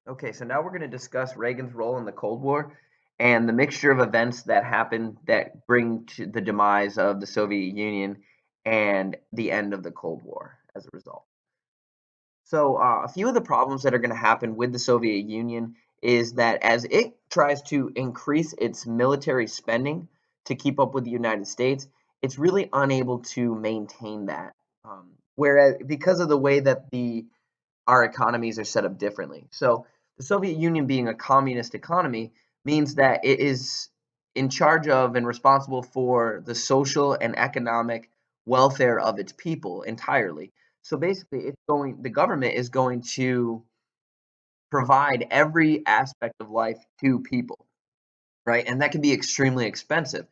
Okay, so now we're going to discuss Reagan's role in the Cold War and the mixture of events that happen that bring to the demise of the Soviet Union and the end of the Cold War as a result. So, a few of the problems that are going to happen with the Soviet Union is that as it tries to increase its military spending to keep up with the United States, it's really unable to maintain that. Whereas, because of the way that the our economies are set up differently. So the Soviet Union being a communist economy means that it is in charge of and responsible for the social and economic welfare of its people entirely. So basically the government is going to provide every aspect of life to people, right? And that can be extremely expensive.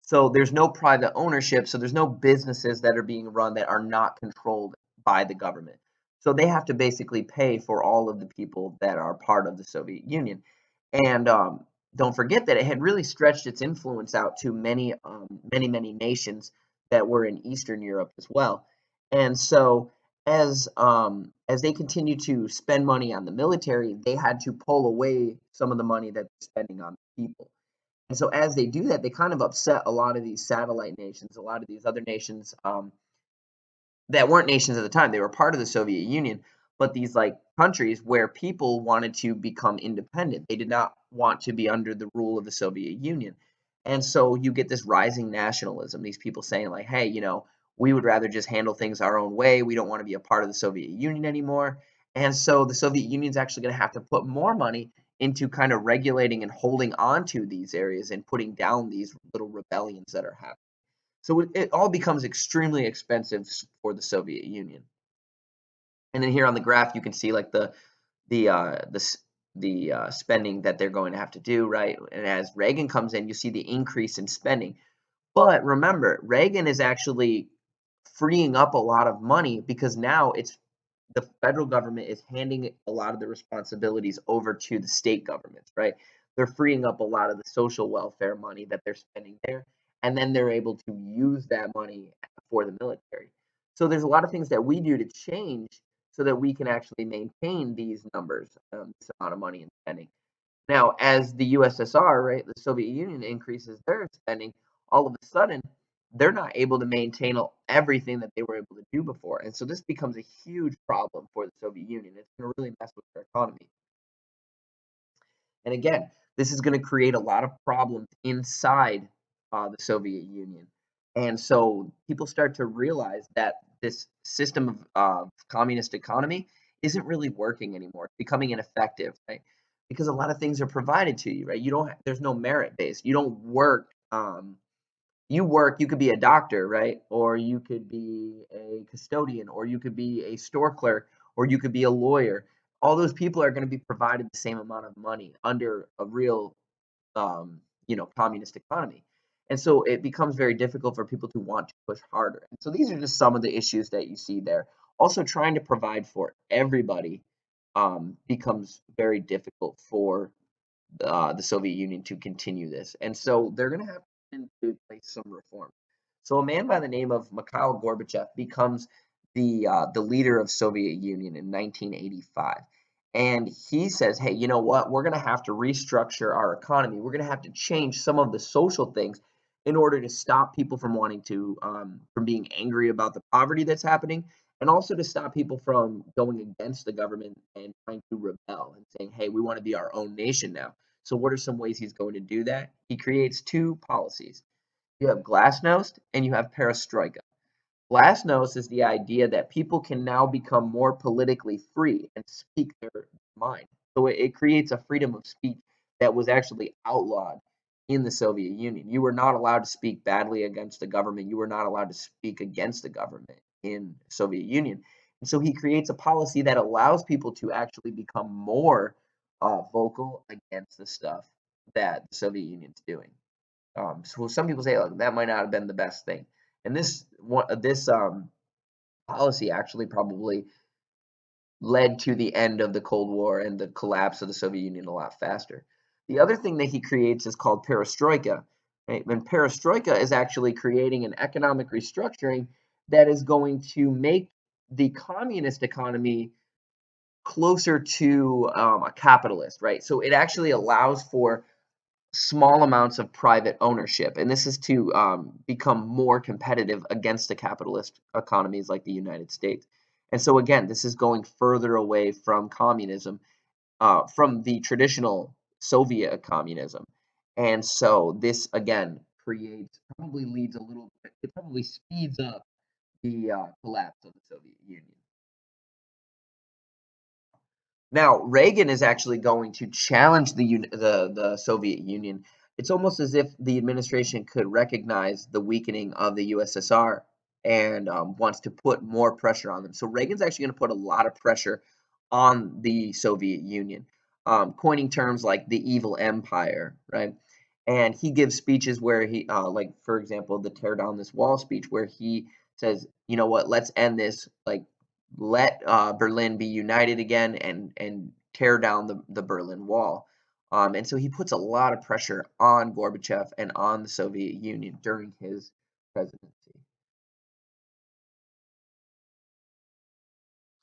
So there's no private ownership, so there's no businesses that are being run that are not controlled by the government. So they have to basically pay for all of the people that are part of the Soviet Union. And don't forget that it had really stretched its influence out to many nations that were in Eastern Europe as well. And so as they continue to spend money on the military, they had to pull away some of the money that they're spending on people. And so as they do that, they kind of upset a lot of these satellite nations, a lot of these other nations that weren't nations at the time. They were part of the Soviet Union, but these like countries where people wanted to become independent. They did not want to be under the rule of the Soviet Union. And so you get this rising nationalism, these people saying like, "Hey, we would rather just handle things our own way. We don't want to be a part of the Soviet Union anymore." And so the Soviet Union is actually going to have to put more money into kind of regulating and holding on to these areas and putting down these little rebellions that are happening. So it all becomes extremely expensive for the Soviet Union. And then here on the graph, you can see like the uh, the spending that they're going to have to do, right? And as Reagan comes in, you see the increase in spending. But remember, Reagan is actually freeing up a lot of money because now it's the federal government is handing a lot of the responsibilities over to the state governments, right? They're freeing up a lot of the social welfare money that they're spending there, and then they're able to use that money for the military. So there's a lot of things that we do to change so that we can actually maintain these numbers, this amount of money and spending. Now, as the USSR, right, the Soviet Union increases their spending, all of a sudden they're not able to maintain everything that they were able to do before. And so this becomes a huge problem for the Soviet Union. It's going to really mess with their economy. And again, this is going to create a lot of problems inside the Soviet Union. And so people start to realize that this system of communist economy isn't really working anymore. It's becoming ineffective, right? Because a lot of things are provided to you, right? You don't. There's no merit based. You don't work. You work. You could be a doctor, right? Or you could be a custodian, or you could be a store clerk, or you could be a lawyer. All those people are going to be provided the same amount of money under a real communist economy. And so it becomes very difficult for people to want to push harder. And so these are just some of the issues that you see there. Also, trying to provide for everybody becomes very difficult for the Soviet Union to continue this. And so they're going to have to put in place some reform. So a man by the name of Mikhail Gorbachev becomes the leader of Soviet Union in 1985. And he says, hey, you know what? We're going to have to restructure our economy. We're going to have to change some of the social things in order to stop people from wanting to, from being angry about the poverty that's happening, and also to stop people from going against the government and trying to rebel and saying, hey, we want to be our own nation now. So, what are some ways he's going to do that? He creates two policies. You have glasnost and you have perestroika. Glasnost is the idea that people can now become more politically free and speak their mind. So it creates a freedom of speech that was actually outlawed in the Soviet Union. You were not allowed to speak badly against the government. You were not allowed to speak against the government in the Soviet Union. And so he creates a policy that allows people to actually become more vocal against the stuff that the Soviet Union's doing. So some people say, "Look, that might not have been the best thing," and this policy actually probably led to the end of the Cold War and the collapse of the Soviet Union a lot faster. The other thing that he creates is called perestroika. Right? And perestroika is actually creating an economic restructuring that is going to make the communist economy closer to a capitalist, right? So it actually allows for small amounts of private ownership, and this is to become more competitive against the capitalist economies like the United States. And so again, this is going further away from communism, from the traditional Soviet communism. And so this again creates, probably leads a little bit, it probably speeds up the collapse of the Soviet Union. Now, Reagan is actually going to challenge the Soviet Union. It's almost as if the administration could recognize the weakening of the USSR and wants to put more pressure on them. So Reagan's actually going to put a lot of pressure on the Soviet Union, coining terms like the evil empire, right? And he gives speeches where he, like for example, the tear down this wall speech, where he says, you know what, let's end this, like let Berlin be united again and tear down the Berlin Wall. And so he puts a lot of pressure on Gorbachev and on the Soviet Union during his presidency.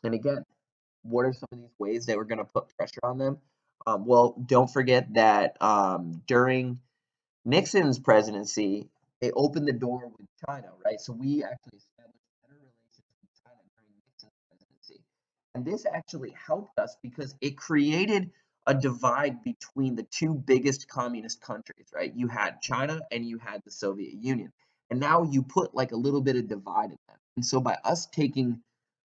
And again, what are some of these ways that we're going to put pressure on them? Well, don't forget that during Nixon's presidency, they opened the door with China, right? So we actually established better relations with China during Nixon's presidency. And this actually helped us because it created a divide between the two biggest communist countries, right? You had China and you had the Soviet Union. And now you put like a little bit of divide in them. And so by us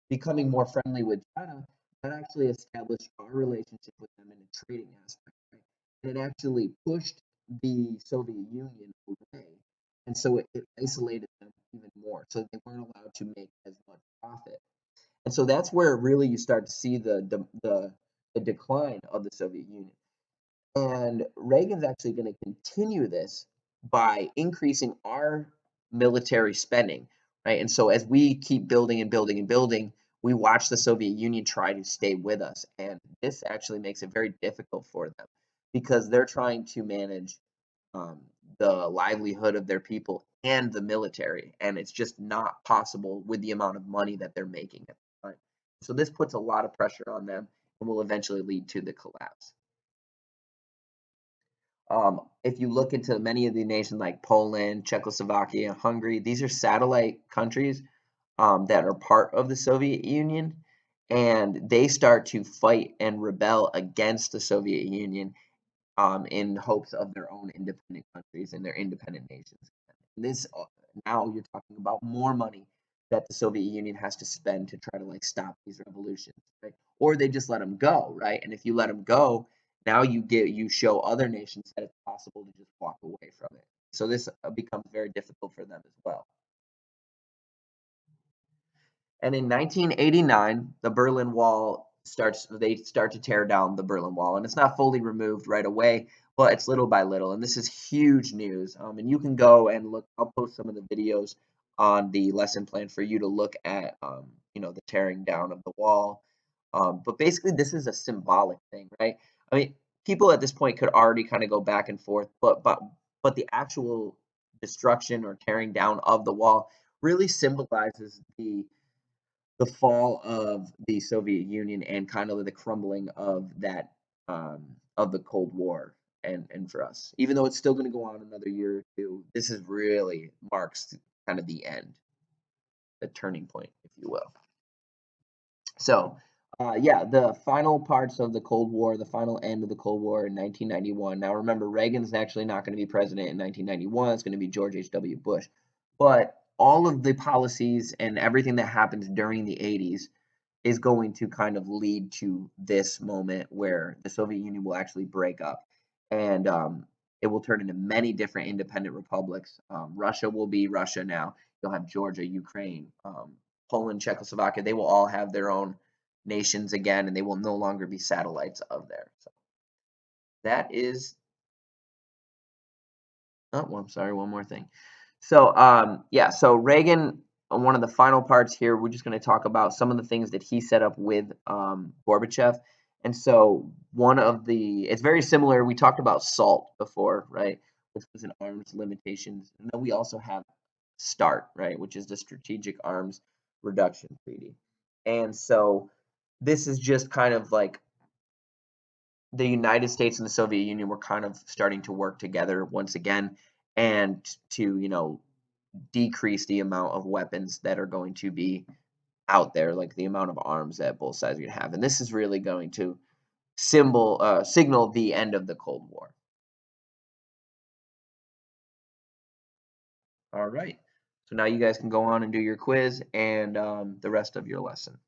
becoming more friendly with China, that actually established our relationship with them in a trading aspect, right? And it actually pushed the Soviet Union away, and so it isolated them even more. So they weren't allowed to make as much profit, and so that's where really you start to see the decline of the Soviet Union. And Reagan's actually going to continue this by increasing our military spending, right? And so as we keep building and building and building, we watch the Soviet Union try to stay with us. And this actually makes it very difficult for them because they're trying to manage um, the livelihood of their people and the military. And it's just not possible with the amount of money that they're making at the time. So this puts a lot of pressure on them and will eventually lead to the collapse. If you look into many of the nations like Poland, Czechoslovakia, Hungary, these are satellite countries that are part of the Soviet Union, and they start to fight and rebel against the Soviet Union in hopes of their own independent countries and their independent nations. And this now you're talking about more money that the Soviet Union has to spend to try to like stop these revolutions, right? Or they just let them go, right? And if you let them go, now you show other nations that it's possible to just walk away from it. So this becomes very difficult for them as well. And in 1989, the Berlin Wall they start to tear down the Berlin Wall. And it's not fully removed right away, but it's little by little. And this is huge news. And you can go and look, I'll post some of the videos on the lesson plan for you to look at, the tearing down of the wall. But basically, this is a symbolic thing, right? I mean, people at this point could already kind of go back and forth, but the actual destruction or tearing down of the wall really symbolizes the fall of the Soviet Union and kind of the crumbling of that of the Cold War. And for us, even though it's still going to go on another year or two, this is really marks kind of the end, the turning point, if you will. So, yeah, the final parts of the Cold War, the final end of the Cold War in 1991. Now, remember, Reagan's actually not going to be president in 1991. It's going to be George H.W. Bush. But all of the policies and everything that happens during the 80s is going to kind of lead to this moment where the Soviet Union will actually break up, and it will turn into many different independent republics. Russia will be Russia now. You'll have Georgia, Ukraine, Poland, Czechoslovakia. They will all have their own nations again, and they will no longer be satellites of there. So that is. Oh, well, I'm sorry. One more thing. So, yeah, so Reagan, one of the final parts here, we're just going to talk about some of the things that he set up with Gorbachev. And so, it's very similar. We talked about SALT before, right? Which was an arms limitations. And then we also have START, right? Which is the Strategic Arms Reduction Treaty. And so, this is just kind of like the United States and the Soviet Union were kind of starting to work together once again, and to, decrease the amount of weapons that are going to be out there, like the amount of arms that both sides are going to have. And this is really going to signal the end of the Cold War. All right. So now you guys can go on and do your quiz and the rest of your lesson.